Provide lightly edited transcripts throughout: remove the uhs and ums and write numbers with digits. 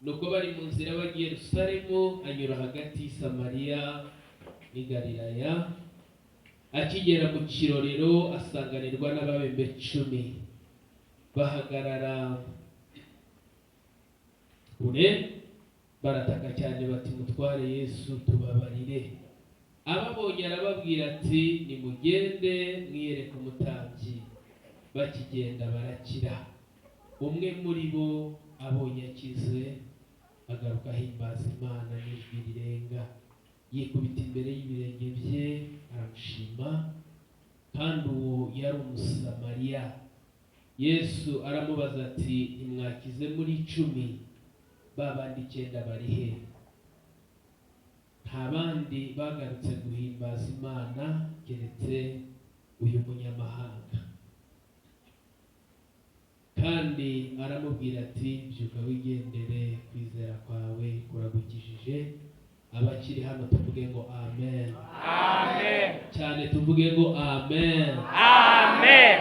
nuko bari mu nzira bagiye Yerusalemu, anyura hagati Samariya n'i Galilaya. Akigera mu kirorero asanganirwa n'ababembe 10. Bahagarara kure barataka cyane bati, mutware Yesu tubabarire. Ababonye arababwira ati, nimugende mwiyereke umutambyi. Bakigenda barakira. Umwe muri bo abonye akize agaruka ahimbaza Imana n'ijwi rirenga, yikubita imbere y'ibirenge bye aramushima. Kandi uwo yari Umusamariya. Yesu aramubaza ati, nimwakize muri 10, babandi 9 bari he? Nta bandi bagarutse guhimbaza Imana keretse uyu munyamahanga. Kandi aramubwira ati, byuka wigendere, kwizera kwawe kuragukijije. Abakiri hano tuvuge ngo amen. Amen. Cyane tuvuge ngo amen. Amen.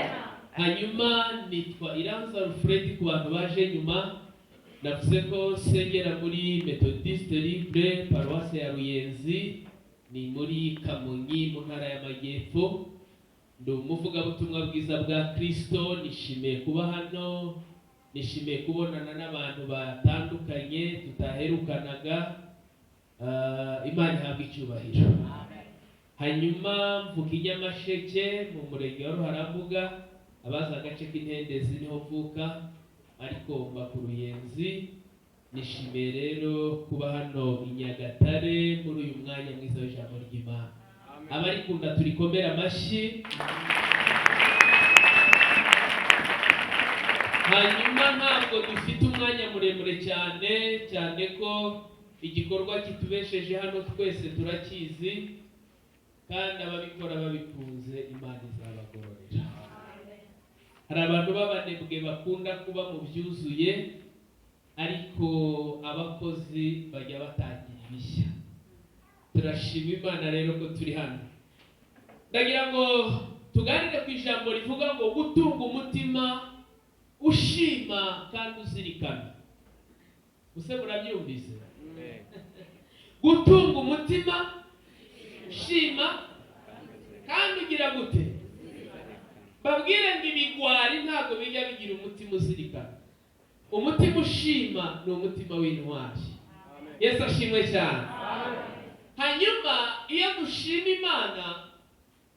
Hanyuma nitwa IRANZI Umva ku bantu baje nyuma. Navuze ko sengera muri Methodiste Libre Paroisse ya Ruyenzi, ni muri Kamonyi mu ntara y'Amajyepfo. Ndi umuvugabutumwa bwiza bwa Kristo. Nishimiye kuba hano, nishimiye kubonana n'abantu batandukanye tutaherukanaga. Imana ihabwe icyubahiro. Hanyuma mvuga i Nyamasheke mu murenge wa Ruharambuga. Abaza agace k'Intendezi niho mvuka, ariko mba ku Ruyenzi. Nishimiye rero kuba hano i Nyagatare muri uyu mwanya mwiza w'ijambo ry'Imana. Abarikunda turikomera amashyi. Hanyuma ntabwo dufite umwanya muremure cyane ko igikorwa kitubesheje hano twese turakizi, kandi ababikora babikunze Imana izabagororera. Hari abantu b'abanebwe bakunda kuba mu byuzuye, ariko abakozi bajya batangira ibishya. Turashima Imana rero ko turi hano. Ndagira ngo tuganire ku ijambo rivuga ngo gutunga umutima ushima kandi uzirikana. Use murabyumvise? Gutunga umutima ushima kandi ugira gute? Babwire ngo ibigwari ntabwo bijya bigira umutima uzirikana. Umutima ushima ni umutima w'intwari. Yesu ashimwe cyane. Hanyuma iyo dushima Imana,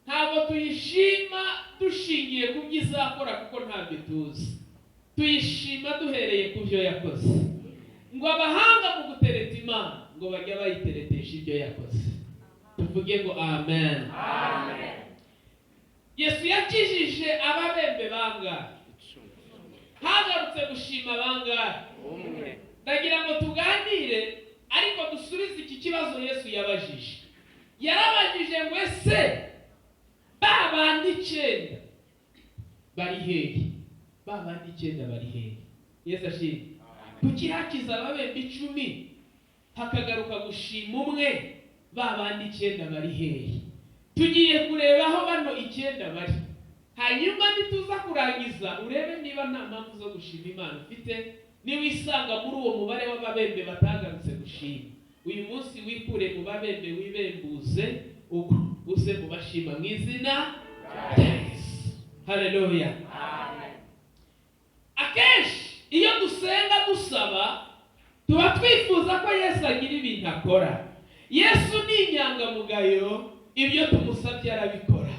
ntabwo tuyishima dushingiye ku byo izakora kuko ntabwo tuzi. Tuyishima duhereye ku byo yakoze. Ngo abahanga mu gutereta Imana ngo bajya bayiteretesha ibyo yakoze. Tuvuge ngo amen. Amen. Yesu yakijije ababembe bangahe? Hagarutse gushima bangahe? Umwe. Ndagira ngo tuganire, ariko dusubize iki kibazo Yesu yabajije. Yarabajije ngo ese babandi 9 bari hehe? Babandi 9 bari hehe? Yesu ashimwe. Kuki hakiza ababembe 10 hakagaruka gushima umwe? Babandi 9 bari hehe? Tugiye kureba aho bano 9 bari. Hanyuma nituza kurangiza urebe niba nta mpamvu zo gushima Imana ufite. Niba wisanga muri uwo mubare w'ababembe batagarutse gushima, uyu munsi wikure mu babembe wibembuze uze mu bashima mu izina rya Yesu. Haleluya. Amen. Akenshi iyo dusenga dusaba, tuba twifuza ko Yesu agira ibintu akora. Yesu ni inyangamugayo, ibyo tumusabye arabikora.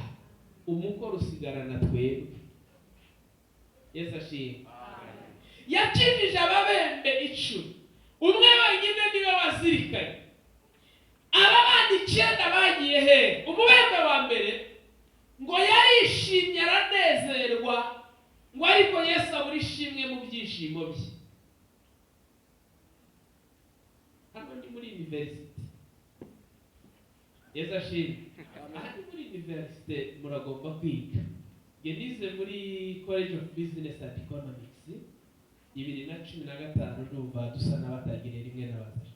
Umukoro usigarana twebwe. Yesu ashimwe. Yakijije ababembe 10. Umwe wenyine niwe wazirikanye. Ababandi 9 bagiye he? Umubembe wa mbere ngo yarishimye aranezerwa, ngo ariko Yesu abura ishimwe mu byishimo bye. Hano ni muri university. Yesu ashimwe. Aha ni muri university muragomba kwiga. Nize muri College of Business and Economics 2015 ndumva dusa n'abatagiriye rimwe n'abatari.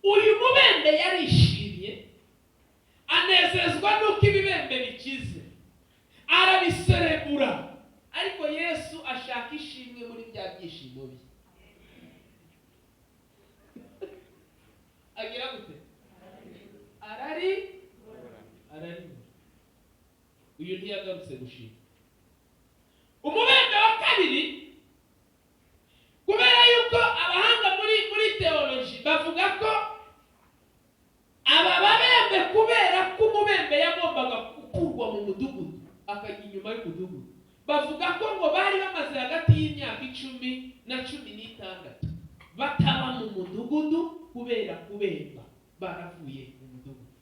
Uyu mubembe yarishimye, anezezwa nuko ibibembe bikize, arabiserebura. Ariko Yesu ashaka ishimwe muri bya byishimo bye. ntiyagarutse gushima. Umubembe wa kabiri, kubera yuko abahanga muri theology bavuga ko aba babembe kubera ko umubembe yagombaga gukurwa mu mudugudu akajya inyuma y'umudugudu, bavuga ko ngo bari bamaze hagati y'imyaka 10 na 16 bataba mu mudugudu kubera kubemba, baravuye mu mudugudu.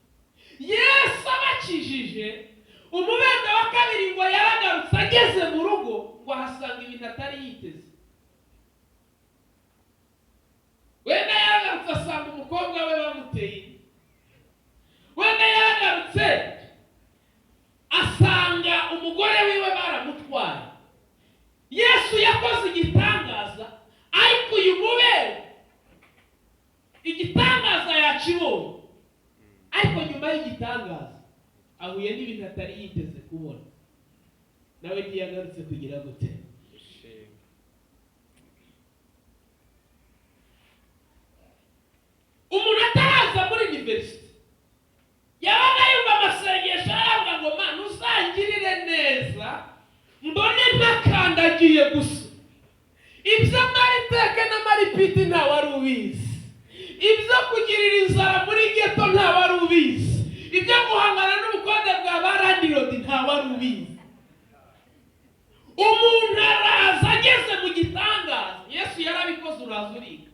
Yesu abakijije, umubembe wa kabiri ngo yaragarutse, ageze mu rugo ngo ahasanga ibintu atari yiteze. Wenda yaragarutse asanga umukobwa we bamuteye, wenda yaragarutse asanga umugore wiwe baramutwaye. Yesu yakoze igitangaza, ariko uyu mubembe igitangaza yakibonye, ariko nyuma y'igitangaza ahuye n'ibintu atari yiteze kubona, nawe ntiyagarutse kugira gute. Umuntu ataraza muri university yabaga yumva amasengesho aravuga ngo Mana uzangirire neza mbone ntakandagiye gusa. Ibyo mariteke na maripiti nta wari ubizi, ibyo kugirira inzara muri geto nta wari ubizi, ibyo guhangana n'ubukode bwa barandirodi nta wari ubizi. Umuntu araza ageze mu gitangaza. Yesu yarabikoze, uraza uriga.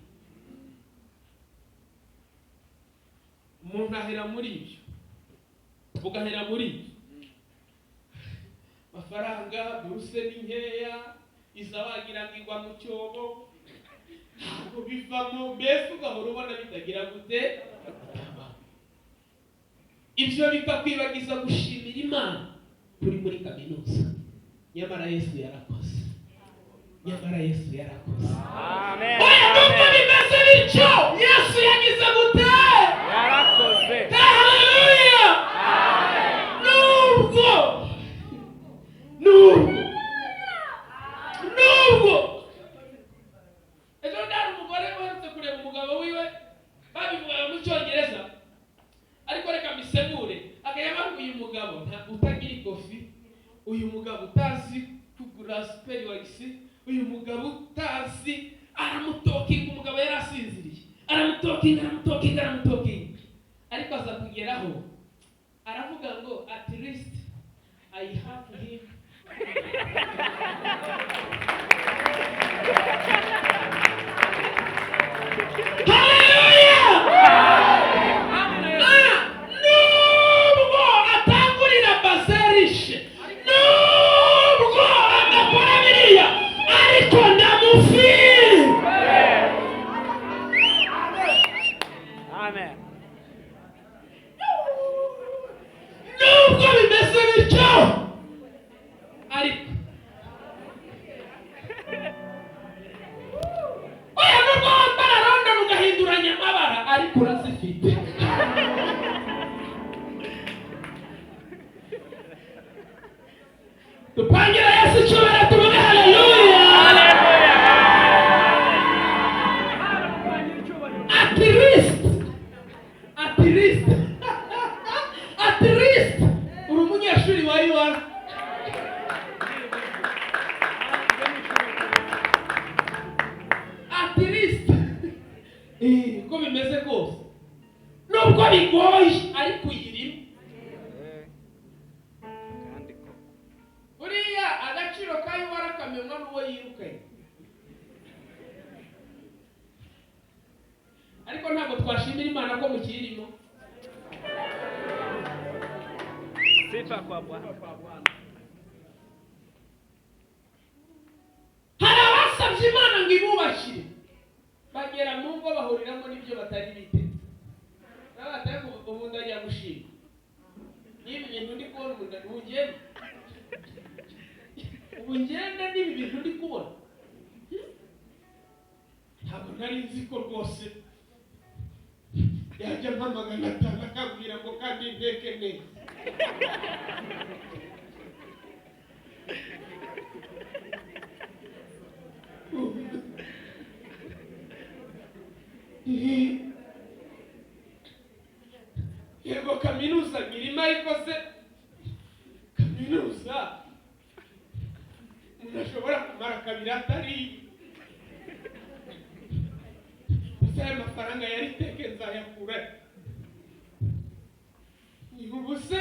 Umuntu ahera muri ibyo, ugahera muri ibyo. Mafaranga buruse ni nkeya, iza wagira ngo igwa mu cyobo, ntabwo bivamo, mbese ugahora ubona bitagira gute. Ibyo bikakwibagiza gushimira Imana kuri muri kaminuza. Nyamara Yesu yarakoze, nyamara Yesu yarakoze. Amen. Oya nubwo bimeze bityo, Yesu yagize gute? Yarakoze. Haleluya. Amen. Nubwo ejo ndari umugore uherutse kureba umugabo wiwe, babivuga mu Cyongereza, ariko reka misemure. Akayama uyu mugabo utagira ikofi, uyu mugabo utazi kugura superiwagisi, uyu mugabo utazi, aramutokinga. Umugabo yarasinziriye, aramutokinga, ariko aza kugeraho aravuga ngo at least I have him. Hallelujah! Nubwo atangurira baserishe, nubwo adakora biriya, ariko ndamufiri. Amen. Nubwo bimeze bityo, ariko oya nubwo wambara ronda ugahinduranya amabara, ariko urazifite. Tupangira Yesu cyubahiro, tuvuge haleluya. At least uri umunyeshuri wa UR. At least ko bimeze rwose, nubwo bigoye ariko uyirimo. Buriya agaciro ka UR kamenywa n'uwo yirukanye, ariko ntabwo twashimira Imana ko mukirimo. Sifa kwa Bwana. Hari abasabye Imana ngo ibubakire, bagera mu ngo bahuriramo n'ibyo batari biteze. N'abatari ubu ndajya gushima. Niba ibintu ndi kubona ubu ngende niba ibintu ndi kubona, ntabwo nari nzi ko rwose yajya mpamagana atanga akabwira ngo kandi nteke neza. Yego kaminuza ngirima, ariko se kaminuza aya mafaranga yari iteke nzayakura ni ubuse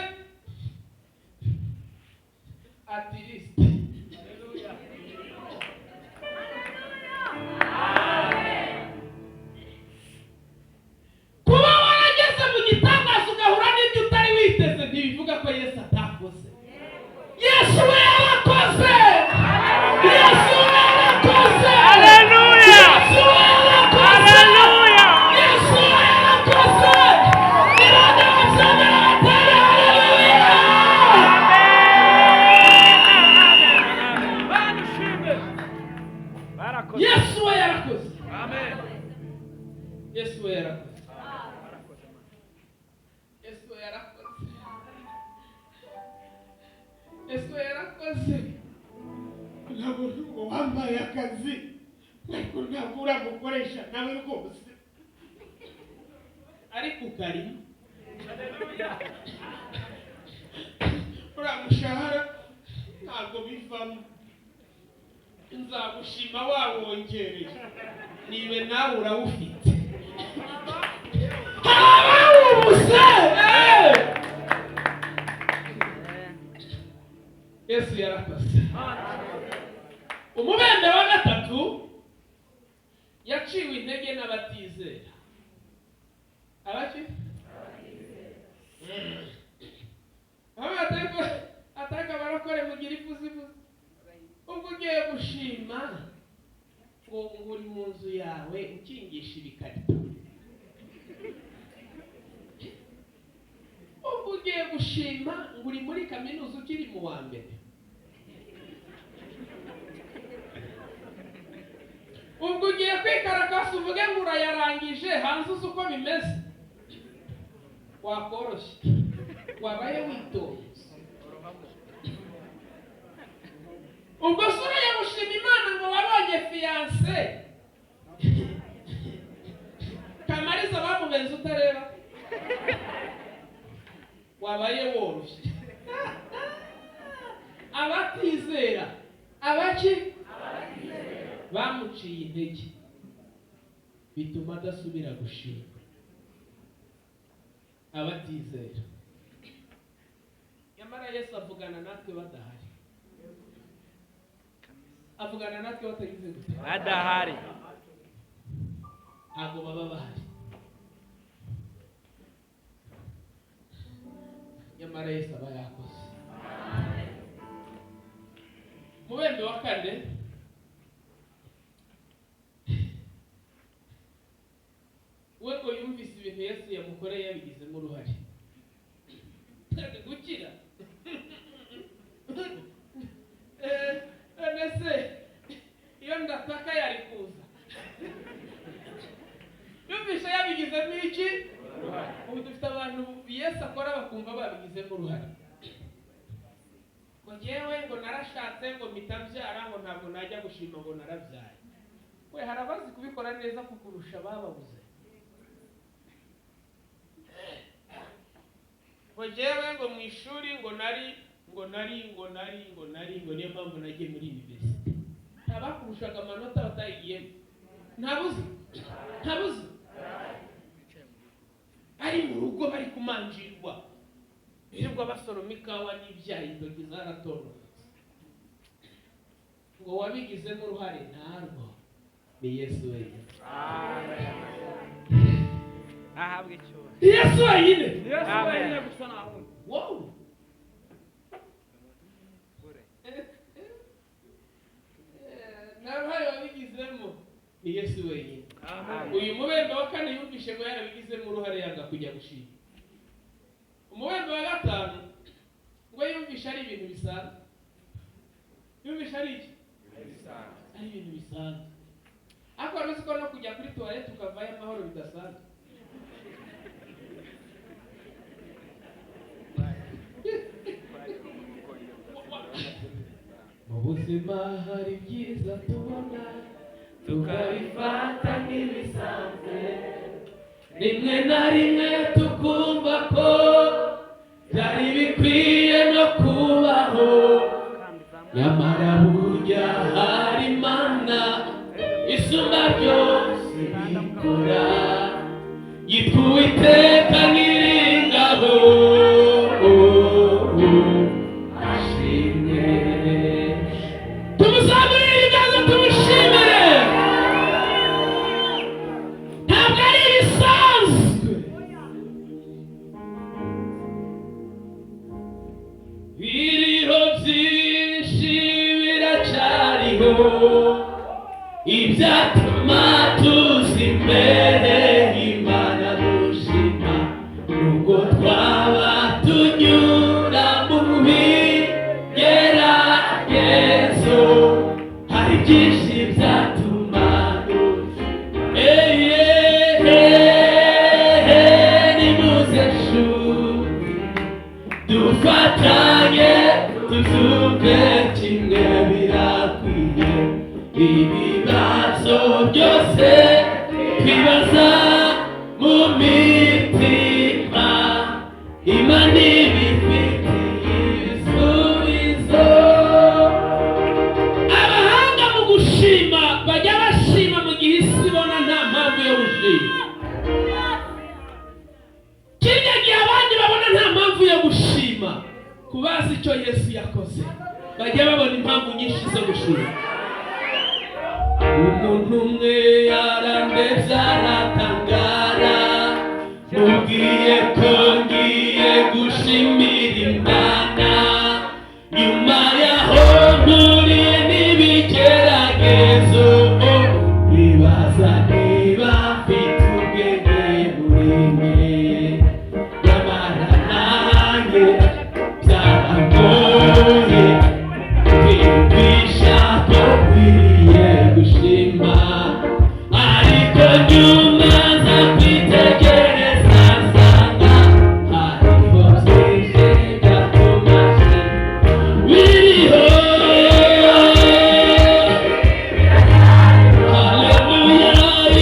at least. Kuba warageze mu gitangazo ugahura n'ibyo utari witeze ntibivuga ko Yesu atakoze. Yesu we yarakoze. Yesu we yarakoze. Haleluya. Yesu we yarakoze. Haleluya. Yesu we yarakoze. Imana wasana atari haleluya. Yesu we yarakoze. Amen. Yesu we yarakoze. Yesu we yarakoze. Yesu we yarakoze. Ntabwo wambaye akazi ariko ntabwo uramukoresha nawe rwose ariko ukari uramushahara ntabwo bivamo nzagushima wawongereye nibe nawe urawufite ubuse. Yesu yarakoze. Umubembe wa gatatu yaciwe intege n'abatizera. Abaki? Ataka barakore mugira ivuzivuzi. Ubwo ugiye gushima ngo uri mu nzu yawe ukingisha ibikarito. Ubwo ugiye gushima ngo uri muri kaminuza ukiri mu wa mbere. Ubwo ugiye kwikarakasa uvuge ngo urayarangije hanze uzi uko bimeze. Wakoroshye. Wabaye witonze. Ubwo sura ya gushima Imana ngo wabonye fiancé. Kamariza bamubenze utareba. Wabaye woroshye. Abatizera. Abaki? Bamuciye intege bituma adasubira gushima. Abatizera. Nyamara Yesu avugana natwe badahari. Avugana natwe batagize gute? Badahari. Ntabwo baba bahari. Nyamara Yesu aba yakoze. Mubembe wa kane we ngo yumvise ibintu Yesu yamukoreye yabigizemo uruhare. Gukira. Nese iyo ndataka yari kuza. Yumvise yabigizemo iki? Ubu dufite abantu Yesu akora bakumva babigizemo uruhare. Ngo njyewe ngo narashatse ngo mitabyara ngo ntabwo najya gushima ngo narabyaye. We harabazi kubikora neza kukurusha bababuze. Ngo njyewe ngo mu ishuri ngo nari niyo mpamvu nagiye muri university. Abakurushaga amanota batayigiyemo. Ntabuzi. Ari mu rugo bari kumanjirwa. Birirwa basoroma ikawa n'ibyayi intoki zaratonotse. Ngo wabigizemo uruhare ntarwo. Ni Yesu wenyine. Ahabwe cyo. Yesu wenyine. Yesu wenyine gusa naho. Wow. Nabaye wabigizemo ni Yesu wenyine. Uyu mubembe wa kane yumvishe ngo yarabigizemo uruhare yanga kujya gushima. Umubembe wa gatanu ngo yumvishe ari ibintu bisanzwe. Yumvishe ari iki? Ari ibintu bisanzwe. Ako aruzi ko no kujya kuri toilette ukavayo amahoro bidasanzwe. Mu buzima hari byiza tubona tukabifata nk'ibisanzwe. Rimwe na rimwe tukumva ko byari bikwiye no kubaho. Nyamara burya hari Imana isumba byose. ubikora yitwa iteka nyir'ingabo ashimwe tumusabire ibiganza tumushimire ntabwo ari ibisanzwe biriho byinshi biracariho ibyatuma tuza imbere Imana dushima nubwo twaba tunyura mu bigeragezo hari byinshi byatuma nimuze nshuti dufatanye tuzumve kimwe birakwiye ibibazo byose twibaza mu mitima Imana ibifitiye ibisubizo abahanga mu gushima bajya bashima mu gihe isi ibona nta mpamvu yo gushima kirya gihe abandi babona nta mpamvu yo gushima kubaza icyo Yesu yakoze bajya babona impamvu nyinshi zo gushima umuntu umwe yarandetse aratangara mubwiye ko ngiye gushimira Imana nyuma yaho mpuriye n'ibigeragezo nibaza niba mfite ubwenge muri mwe nyamara nanjye byaragoye kwiyumvisha ko nkwiriye gushima ariko nyuma nza kwitegereza nsanga hariho byinshi byatuma biriho haleluya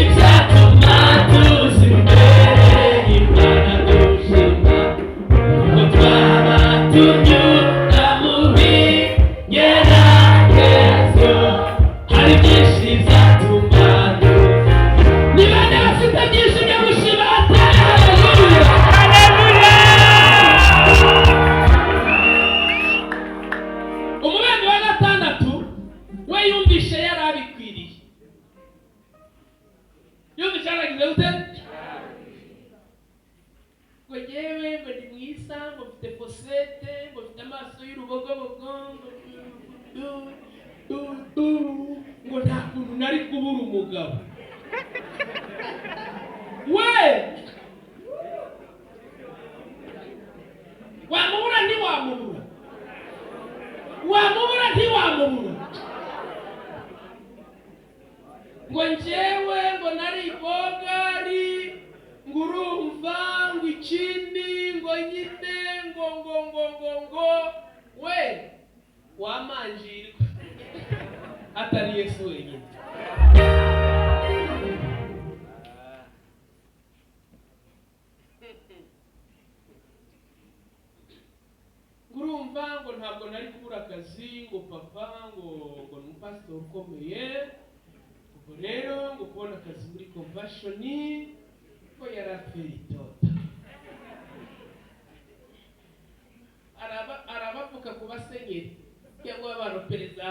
ibyatuma tuza imbere Imana dushima ubwo twaba tunyura mu bigeragezo hari byinshi byatuma niba bafite byinshi byo gushima haleluya umubembe wa gatandatu we yumvishe yari abikwiriye yumvishe yaragize gute ngo yewe ngo ni mwiza ngo mfite posete ngo mfite amaso y'urubogobogo ngo nta kuntu nari kubura umugabo we wamubura ntiwamubura wamubura ntiwamubura ngo njyewe ngo nari bogari ngo urumva ngo ikindi ngo nyine ngo we wamanjirwa atari Yesu wenyine ngurumva ngo ntabwo nari kubura akazi ngo papa ngo ni umupasitori ukomeye ubwo rero ngo kubona akazi muri compassion ko yari aferi tota arabavuka ku basenyeri cyangwa abaropereza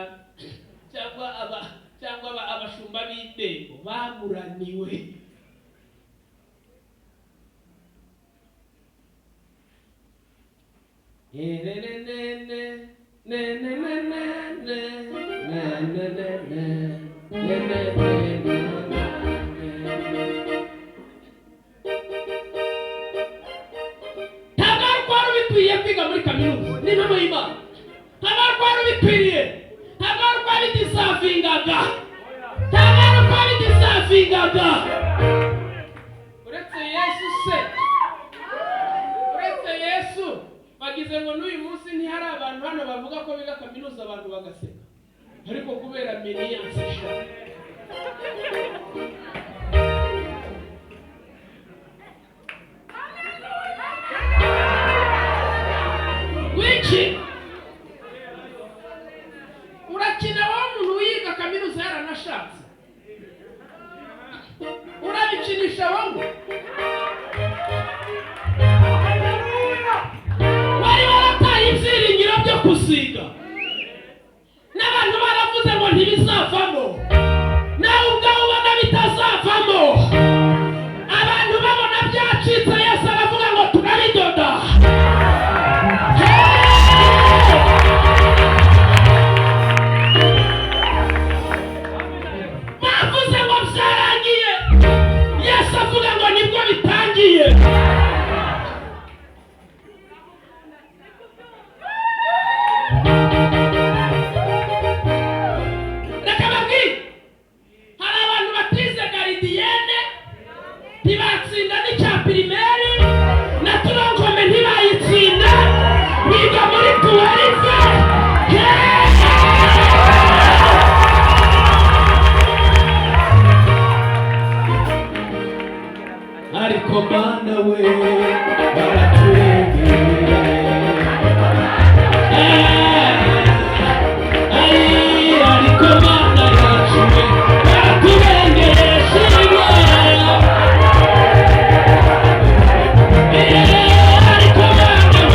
cyangwa abashumba b'indego bamuraniwe bikwiye kwiga muri kaminuza n'inama y'Imana ntabwo bikwiriye ntabwo bidisavingaga uretse Yesu bagize ngo n'uyu munsi ntihari abantu hano bavuga ko biga kaminuza abantu bagaseka ariko kubera millions eshatu wiki urakina wa muntu wiga kaminuza yaranashatse biragushimisha wowe wari warataye ibyiringiro byo gusiga n'abantu baravuze ngo ntibizavamo nawe ubwawe ubona bitazavamo abantu babona byacitse Yesu aravuga ngo turabidoda bavuze ngo byarangiye Yesu avuga ngo nibwo bitangiye reka babwire hari abantu batize garidiyene ntibatsinda n'icya pirimeri na turongome ntibayitsinda biga muri tuwarife ariko Mana we baraturengera ariko Mana yacu we baraturengeresha ariko Mana we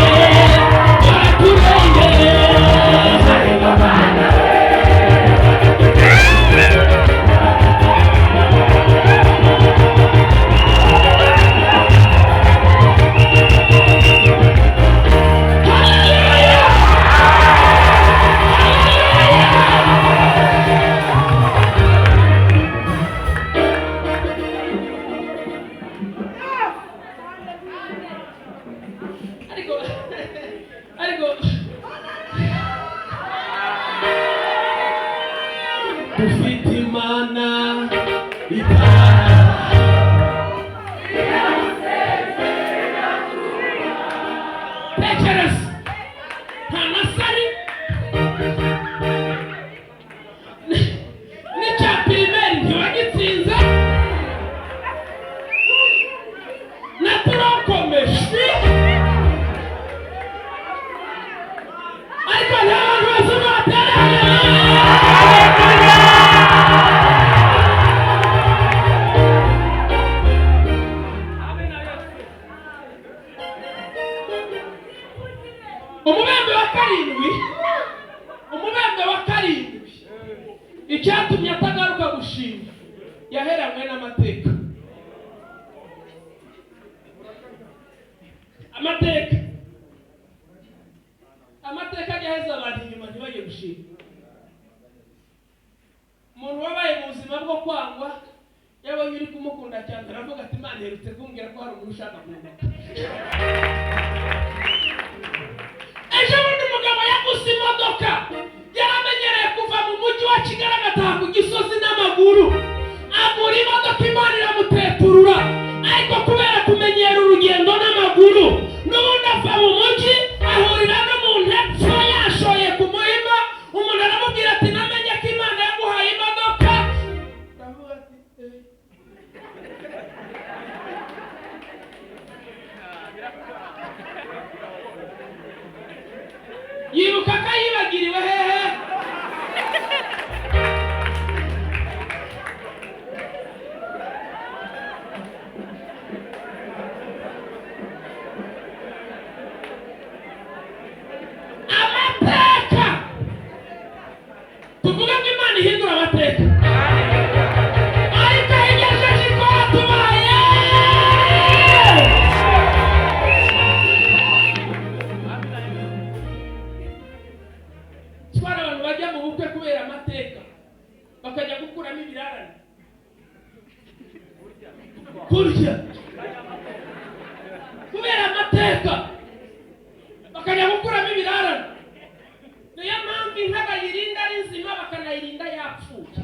ariko dufite Imana itara tekereza nta nasari n'icya pirimeri ntiwagitsinze na turokomeshi ariko nta bantu bazima bateranye umubembe wa karindwi icyatumye atagaruka gushima yaheranywe n'amateka amateka agaheza abantu inyuma ntibajye gushima umuntu wabaye mu buzima bwo kwangwa yabonye uri kumukunda cyane aravuga ati Imana iherutse kumbwira ko hari umuntu ushaka kumubaka ejo bundi umugabo yaguze imodoka yaramenyereye kuva mu mujyi wa Kigali agataha ku Gisozi n'amaguru agura imodoka Imana iramuteturura ariko kubera kumenyera urugendo n'amaguru n'ubundi ava mu mujyi ahurira n'umuntu epfo yashoye ku muhima umuntu aramubwira ati namenye ko Imana yaguhaye imodoka aravuga ati yibuka ko yibagiriwe hehe amateka tuvuga ko Imana ihindura amateka ariko igejeje ikora tubaye twara abantu bajya mu bukwe kubera amateka bakajya gukuramo ibirarane kurya kubera amateka bakajya gukuramo ibirarane niyo mpamvu inka bayirinda ari nzima bakanayirinda yapfuye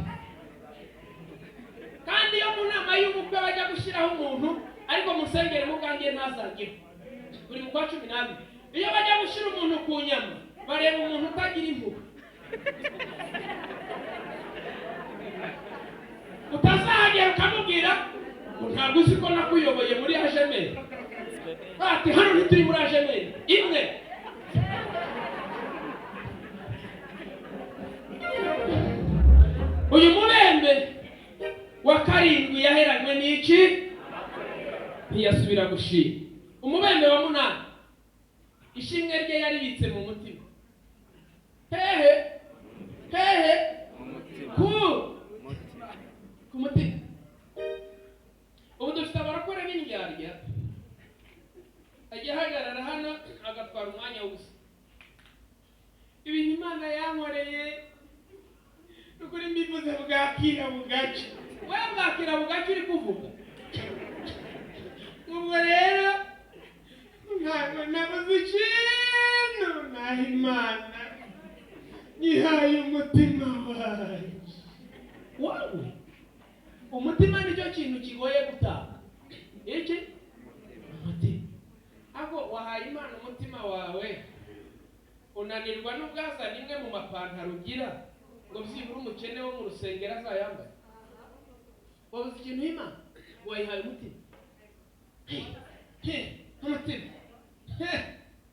kandi iyo mu nama y'ubukwe bajya gushyiraho umuntu ariko musengere mugangiye ntazajyeho buri mu kwa 12 iyo bajya gushyira umuntu ku nyama bareba umuntu utagira impuhwe utazahagera ukamubwira ntabwo uzi ko nakuyoboye muri ajemeri ati hano ntituri muri ajemeri imwe uyu mubembe wa karindwi yaheranywe n'iki ntiyasubira gushima. Umubembe wa munani, ishimwe rye yaribitse mu mutima. Hehe ku mutima. Ubu dufite abarakora b'indyarya, ajya ahagarara hano agatwara umwanya wose. Ibintu Imana yankoreye ukuri mbivuze bwakira bugace. Wewe bwakira bugace uri kuvuga. Ubwo rero ntabwo nabuze ikintu naho Imana yihaye umutima wanjye. Wawe umutima nicyo kintu kigoye gutanga. Iki? Umutima. Ako wahaye Imana umutima wawe, unanirwa n'ubwazana imwe mu mapantaro ugira ngo byibura umukene wo mu rusengero azayambaye. Wabuze ikintu Imana wayihaye umutima.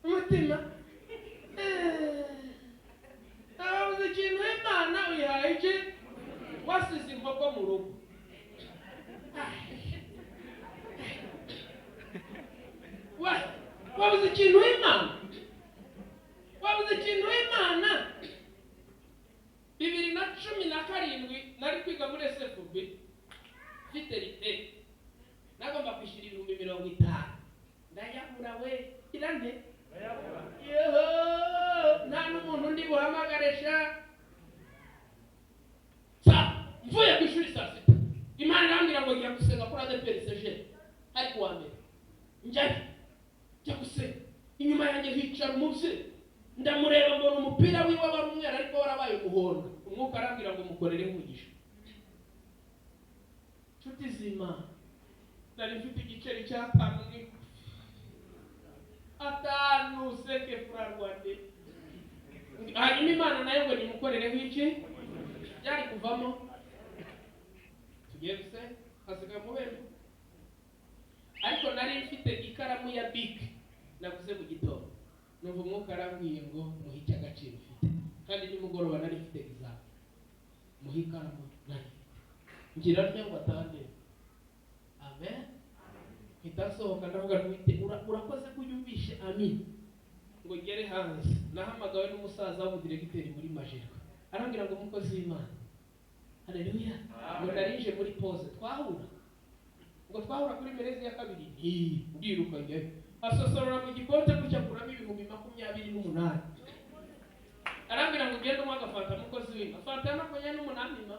Umutima wabuze ikintu Imana uyihaye iki? Wasize inkoko mu rugo. Wabuze ikintu Imana. Wabuze ikintu Imana. 2017 nari kwiga muri SFB mfite rite. Nagomba kwishyura 50,000. Ndayabura we. Irante? Ndayabura. Yeho! Nta n'umuntu ndi buhamagaresha. Mvuye ku ishuri saa 6. Imana irambwira ngo ngiye gusenga kuri ADPRCG. Ariko wa mbere. Njya gusenga. Inyuma yanjye hicara umuvyeyi. Ndamureba mbona umupira wiwe wari umwera ariko warabaye umuhondo. Umwuka arambwira ngo mukorere umugisha. Nshuti z'Imana, nari mfite igiceri cya 5 atanu seke furarwande. Hanyuma Imana nayo ngo nimukorere iki? Byari kuvamo. Tugiye gusenga hasiga mubembe. Ariko nari mfite ikaramu ya Bic naguze mu gitondo. Numva umwuka arambwiye ngo muhike agaciro ufite. Kandi nimugoroba nari mfite exam. Muhikaramu nari. Ngira ngo atande. Amen. Itasohoka ndavuga nti urakoze kuyumvishe amin. Ngo ngere hanze. Nahamagawe n'umusaza w'umudiregiteri muri Majerwa. Arambwira ngo mukozi w'Imana. Haleluya. Ngo narinje muri pause twahura. Ngo twahura kuri merezi ya kabiri. Ndiruka nge. Asosorora mu gikote kucya kuramo 28. Arambwira ngo ngende umwaka fanta mukozi w'Imana. Fanta na 28.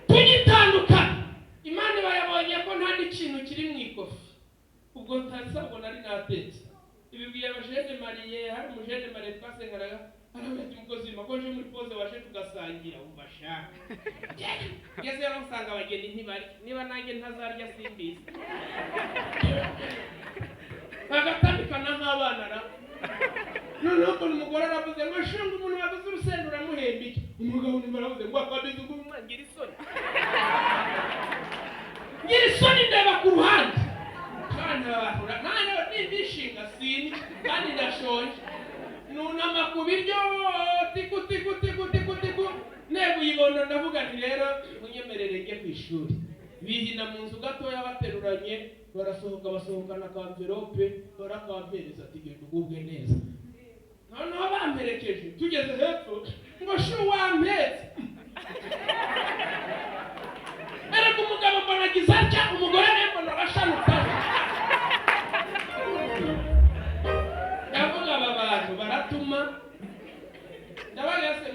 Tugitandukana. Imana bayabonye ko nta n'ikintu kiri mu ikofi. Ubwo ntasabwo nari natetse. Ibibwiye abajene Mariye, hari umujene Mariye twasengaraga. Arambwira umukozi w'Imana koje muri pause waje tugasangira ubashaka. Ngeze rero nsanga abageni ntibari. Niba nanjye ntazarya simbizi. Bagatandukana nk'abana ra. Noneho ko umugore aravuze ngo shunga umuntu wabuze urusendo uramuhemba iki? Umugabo nimaravuze ngo akabize ngo umwangira isoni. Ngira isoni ndeba ku ruhande. Kandi abahura nane nibishinga sini kandi ndashonje. Nunama ku biryo tiku nego yibona ndavuga nti rero munyemerere nge kwishuri. Bihina mu nzu gatoya bateruranye basohokana ka envelope barakampereza ati genda ugubwe neza. Noneho bamperekeje tugeze hepfo ngo shu wampetse. Ariko umugabo mbanagiza atya umugore nembo narashanutse. Ndavuga aba bantu baratuma ndabagase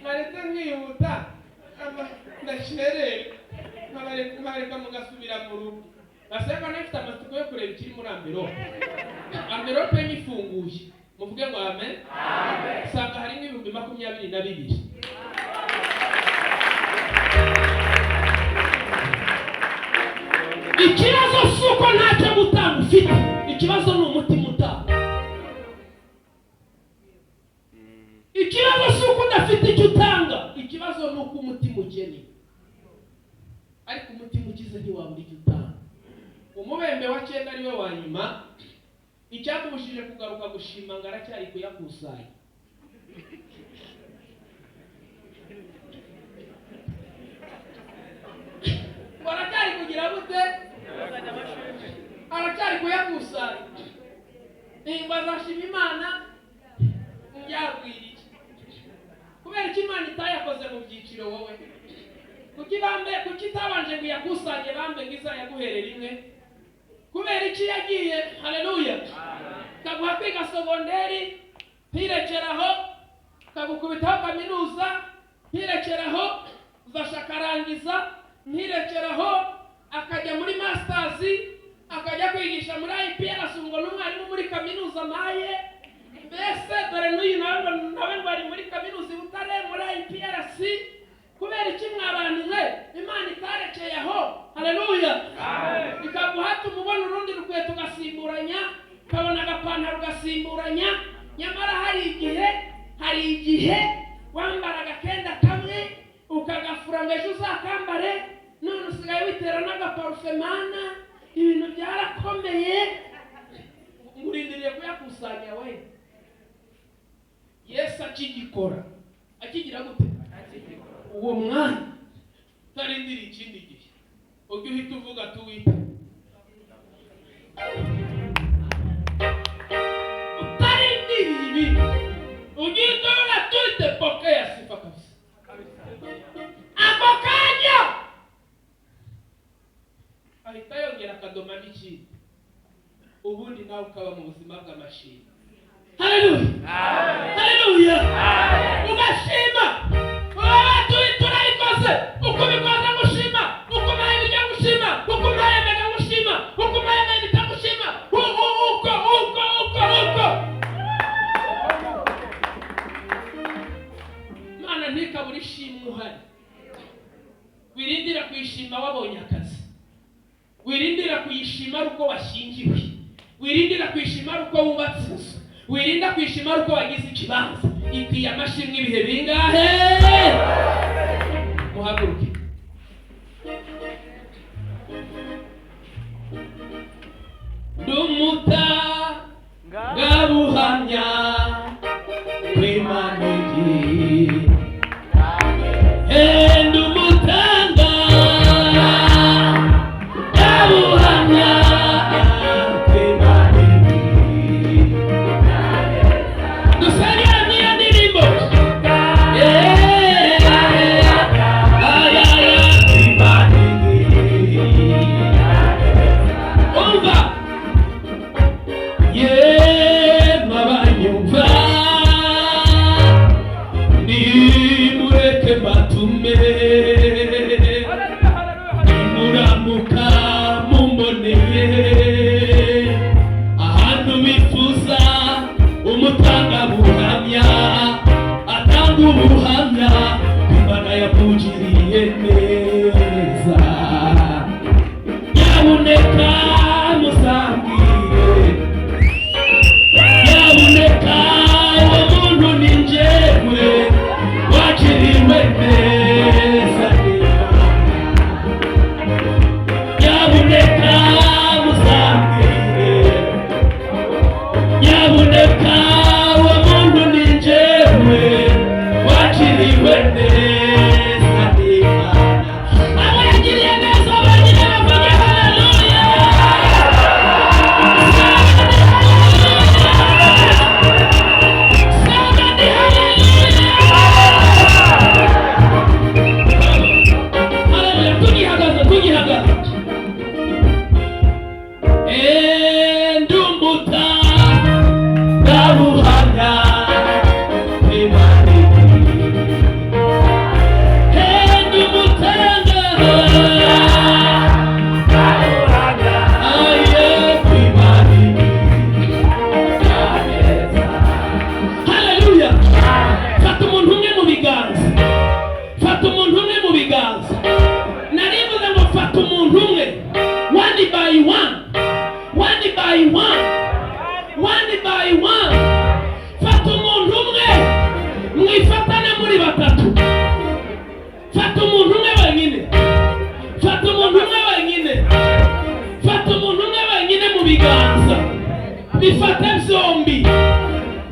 mwarete nkihuta ndasherere mwareka mugasubira mu rugo. Baseka nafite amatsiko yo kureba ikiri muri amvelope nyifunguye. Muvuge ngo amen. Amen. Sanga hari n'ibihumbi 22. Ikibazo suko ntacyo gutanga ufite. Ikibazo ni umutima utanga. Ikibazo suko udafite icyo utanga. Ikibazo ni uko umutima ukennye. Ariko umutima ukize ntiwabura icyo utanga. Umubembe wa 9 ariwe wa nyuma. Icyakubushije kugaruka gushima ngo aracyari kuyakusanya. Baracyari kugira gute? ngo azashima Imana yabwirije kubera ko Imana itayakoze mu byiciro wowe kuki itabanje ngo yakusanye bambe ngiza yaguherera rimwe kubera iki yagiye haleluya kaguha kwiga sogonderi ntirekeraho kagukubitaho kaminuza ntirekeraho uzashakarangiza ntirekeraho akajya muri masters akajya kwigisha muri IPRS ngo n'umwarimu muri kaminuza maye mbese dore n'uyu nawe bari muri kaminuza Butare muri IPRS kubera iki mwabantu mwe Imana itarekeye aho haleluya ikaguhata umubona urundi rukweto ugasimburanya kabona agapantaro ugasimburanya nyamara hari igihe wambara agakenda kamwe ukagafura ngo ejo uzakambare none usigaye witera n'agaparufemana ibintu byarakomeye murindiriye kuyakusanya we Yesu akigikora akigira gute uwo mwanya utarindira ikindi gihe ujye uhita uvuga tuwita utarindiriye ibi ujye utora tuwite pokea sifa kabisa ako kanya ahita yongera akadoma n'ikindi ubundi nawe ukaba mu buzima bw'amashini haleluya haleluya ugashima turayikoze uko bikoze gushima uko maye bijya gushima uko maye mega gushima uko maye mega gushima uko Mana ntikabura ishimwe uhari wirindira kuyishima wabonye akazi wirindira kuyishima uko washyingiwe wirindira kuyishima uko wubatse inzu wirinda kwishima uko wagize ikibanza ikwiye amashimwe ibihe bingahe muhaguruke ndumuta gabuhamya kwimaniki ndumutanga gabuhamya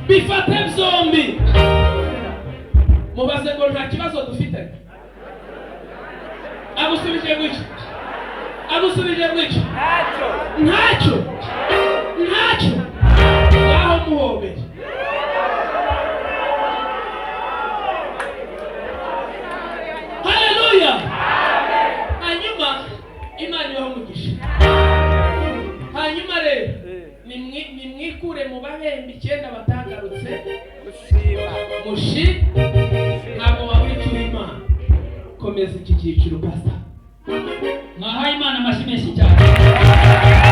bifate zombi mubaze ngo nta kibazo dufite agusubije ngwiki ntacyo muhobere. Haleluya. Hanyuma Imana ibaho umugisha. Hanyuma rero nimwikure mu bahembe 9 batagarutse mushi ntabwo waburi cyuri Imana. Komeza iki cyiciro pastor. Mwahaye Imana amashyi menshi cyane.